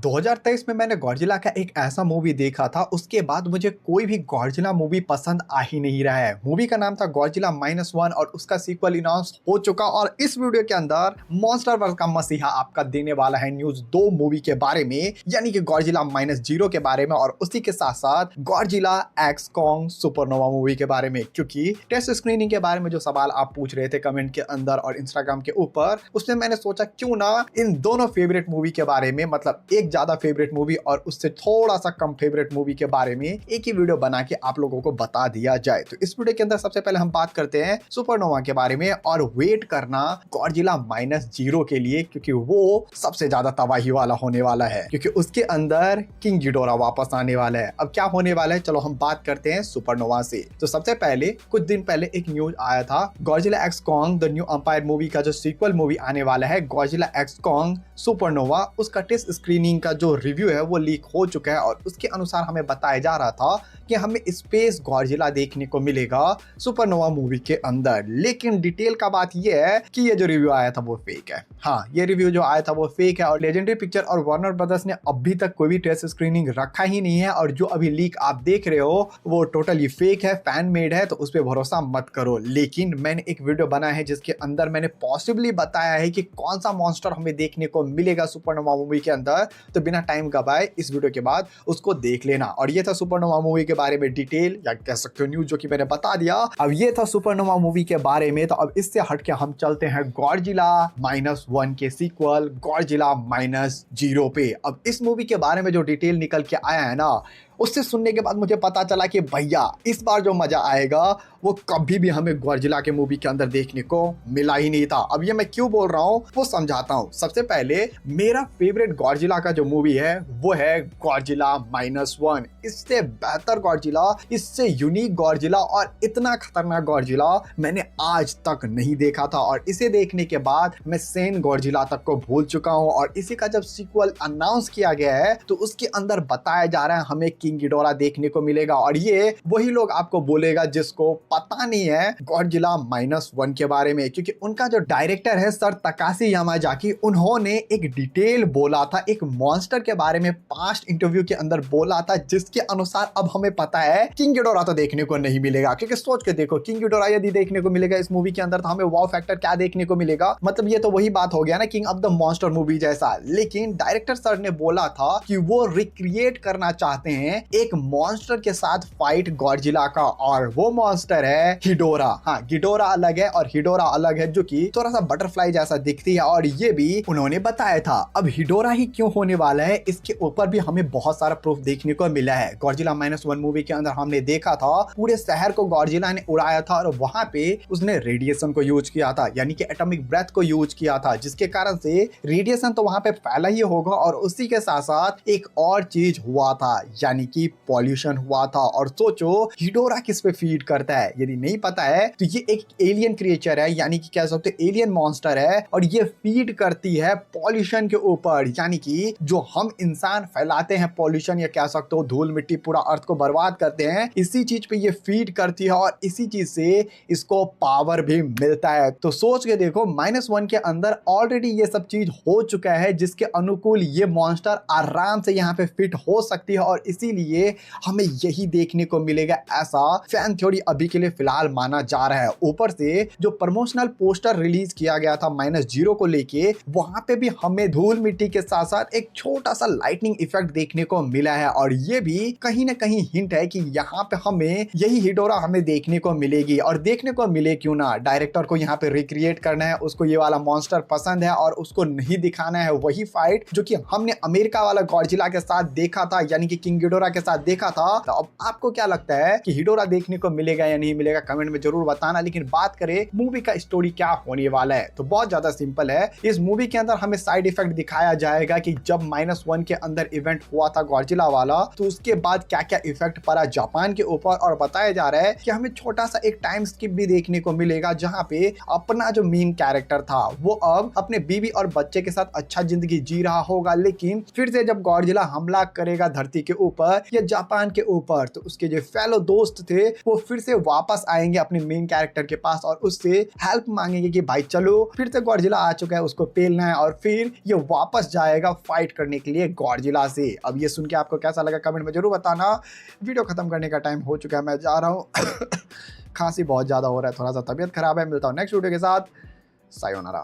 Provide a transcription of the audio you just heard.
2023 में मैंने गॉडजिला का एक ऐसा मूवी देखा था, उसके बाद मुझे कोई भी गॉडजिला मूवी पसंद आ ही नहीं रहा है। मूवी का नाम था गॉडजिला -1 और उसका सीक्वल अनाउंस हो चुका और इस वीडियो के अंदर मॉन्स्टरवर्स का मसीहा आपका देने वाला है न्यूज 2 मूवी के बारे में, यानी कि गॉडजिला -0 के बारे में और उसी के साथ साथ Godzilla x Kong supernova movie के बारे में। क्योंकि टेस्ट स्क्रीनिंग के बारे में जो सवाल आप पूछ रहे थे कमेंट के अंदर और इंस्टाग्राम के ऊपर, उसमें मैंने सोचा क्यों ना इन दोनों फेवरेट मूवी के बारे में, मतलब एक ज्यादा फेवरेट मूवी और उससे थोड़ा सा कम फेवरेट मूवी के बारे में एक ही वीडियो बना के आप लोगों को बता दिया जाए। तो इस वीडियो के अंदर सबसे पहले हम बात करते हैं सुपरनोवा के बारे में और वेट करना गॉडजिला -0 के लिए, क्योंकि वो सबसे ज्यादा तबाही वाला होने वाला है, क्योंकि उसके अंदर किंग गिडोरा वापस आने वाला है। अब क्या होने वाला है, चलो हम बात करते हैं सुपरनोवा से। तो सबसे पहले कुछ दिन पहले एक न्यूज आया था, Godzilla x Kong the new empire movie का जो सीक्वल मूवी आने वाला है गॉडजिला एक्स कॉन्ग सुपरनोवा, उसका टेस्ट स्क्रीनिंग का जो रिव्यू है वो लीक हो चुका है और उसके अनुसार हमें बताया जा रहा था कि हमें स्पेस गॉडजिला देखने को मिलेगा सुपरनोवा मूवी के अंदर। लेकिन डिटेल का बात यह है कि ये जो रिव्यू आया था वो फेक है। हाँ, ये रिव्यू जो आया था वो फेक है और लेजेंडरी पिक्चर और वार्नर ब्रदर्स ने अभी तक कोई भी टेस्ट स्क्रीनिंग रखा ही नहीं है और जो अभी लीक आप देख रहे हो वो टोटली फेक है, फैन मेड है, तो उस पर भरोसा मत करो। लेकिन मैंने एक वीडियो बनाया है जिसके अंदर मैंने पॉसिबली बताया है कि कौन सा मॉन्स्टर हमें देखने को मिलेगा सुपरनोवा मूवी के अंदर, तो बिना टाइम गवाए इस वीडियो के बाद उसको देख लेना। और ये था सुपरनोवा मूवी के बारे में डिटेल, या कह सकते हो न्यूज, जो कि मैंने बता दिया। अब ये था सुपरनोवा मूवी के बारे में, तो अब इससे हटके हम चलते हैं गॉडजिला -1 के सीक्वल गॉडजिला -0 पे। अब इस मूवी के बारे में जो डिटेल निकल के आया है ना, उससे सुनने के बाद मुझे पता चला कि भैया इस बार जो मजा आएगा वो कभी भी हमें गॉडजिला के मूवी के अंदर देखने को मिला ही नहीं था। अब ये मैं क्यों बोल रहा हूँ वो समझाता हूँ। सबसे पहले मेरा फेवरेट गॉडजिला का जो मूवी है वो है गॉडजिला -1। इससे बेहतर गॉडजिला, इससे यूनिक गॉडजिला और इतना खतरनाक गॉडजिला मैंने आज तक नहीं देखा था और इसे देखने के बाद मैं सेन गॉडजिला तक को भूल चुका हूँ। और इसी का जब सीक्वल अनाउंस किया गया है तो उसके अंदर बताया जा रहा है हमें किंग गिडोरा देखने को मिलेगा और ये वही लोग आपको बोलेगा जिसको पता नहीं है गॉडजिला -1 के बारे में, क्योंकि उनका जो डायरेक्टर है सर तकाशी यामाजाकी, उन्होंने एक डिटेल बोला था एक मॉन्स्टर के बारे में पास्ट इंटरव्यू के अंदर बोला था, जिसके अनुसार अब हमें पता है किंग गिडोरा तो देखने को नहीं मिलेगा। क्योंकि सोच के देखो, किंग गिडोरा यदि देखने को मिलेगा इस मूवी के अंदर तो हमें वाव फैक्टर क्या देखने को मिलेगा, मतलब ये तो वही बात हो गया ना king of the monster movie जैसा। लेकिन डायरेक्टर सर ने बोला था कि वो रिक्रिएट करना चाहते हैं एक मॉन्स्टर के साथ फाइट गॉडजिला का, और वो मॉन्स्टर है हिडोरा। हाँ, गिडोरा अलग है और हिडोरा अलग है, जो कि थोड़ा सा बटरफ्लाई जैसा दिखती है और ये भी उन्होंने बताया था। अब हिडोरा ही क्यों होने वाला है, इसके ऊपर भी हमें बहुत सारा प्रूफ देखने को मिला है। गॉडजिला -1 मूवी के अंदर हमने देखा था पूरे शहर को गॉडजिला ने उड़ाया था और वहां पे उसने रेडिएशन को यूज किया था, यानी कि एटॉमिक ब्रेथ को यूज किया था, जिसके कारण से रेडिएशन तो वहां पे फैला ही होगा और उसी के साथ साथ एक और चीज हुआ था, यानी कि पॉल्यूशन हुआ था। और सोचो हिडोरा किस पे फीड करता है, यदि नहीं पता है तो ये एक एलियन क्रिएचर है, यानी कि कह सकते हो एलियन मॉन्स्टर है और ये फीड करती है पॉल्यूशन के ऊपर, यानी कि जो हम इंसान फैलाते हैं पॉल्यूशन, या कह सकते हो धूल मिट्टी पूरा अर्थ को बर्बाद करते हैं, इसी चीज पे ये फीड करती है और इसी चीज से इसको पावर भी मिलता है। तो सोच के देखो -1 के अंदर ऑलरेडी ये सब चीज हो चुका है, जिसके अनुकूल ये मॉन्स्टर आराम से यहाँ पे फिट हो सकती है और इसीलिए हमें यही देखने को मिलेगा, ऐसा फैन थ्योरी अभी के लिए फिलहाल माना जा रहा है। ऊपर से जो प्रमोशनल पोस्टर रिलीज किया गया था -0 को लेके, वहां पे भी हमें धूल मिट्टी के साथ साथ एक छोटा सा लाइटनिंग इफेक्ट देखने को मिला है और ये भी कहीं ना कहीं हिंट है कि यहाँ पे हमें यही हिडोरा हमें देखने को मिलेगी। और देखने को मिले क्यों ना, डायरेक्टर को यहाँ पे रिक्रिएट करना है, उसको ये वाला मॉन्स्टर पसंद है और उसको नहीं दिखाना है वही फाइट जो कि हमने अमेरिका वाला गॉडजिला के साथ देखा था, यानी कि किंग गिडोरा के साथ देखा था। तो अब आपको क्या लगता है कि हिडोरा देखने को मिलेगा या नहीं मिलेगा, कमेंट में जरूर बताना। लेकिन बात करें मूवी का स्टोरी क्या होने वाला है, तो बहुत ज्यादा सिंपल है। इस मूवी के अंदर हमें साइड इफेक्ट दिखाया जाएगा कि जब -1 के अंदर इवेंट हुआ था गॉडजिला वाला, तो उसके बाद क्या क्या इफेक्ट पड़ा जापान के ऊपर, और बताया जा रहा है कि हमें छोटा सा एक टाइम स्किप भी देखने को मिलेगा, जहां पे अपना जो मेन कैरेक्टर था वो अब अपने बीवी और बच्चे के साथ अच्छा जिंदगी जी रहा होगा। लेकिन फिर से जब गॉडजिला हमला करेगा धरती के ऊपर ऊपर या जापान के ऊपर, तो उसके जो फेलो दोस्त थे वो फिर से वापस आएंगे अपने मेन कैरेक्टर के पास और उससे हेल्प मांगेंगे कि भाई चलो फिर से गॉडजिला आ चुका है, उसको पेलना है, और फिर ये वापस जाएगा फाइट करने के लिए गॉडजिला से। अब ये सुन के आपको कैसा लगा कमेंट में जरूर बताना। वीडियो खत्म करने का टाइम हो चुका है, मैं जा रहा हूँ। खांसी बहुत ज्यादा हो रहा है, थोड़ा सा तबीयत खराब है। मिलता हूँ नेक्स्ट वीडियो के साथ। सायोनारा।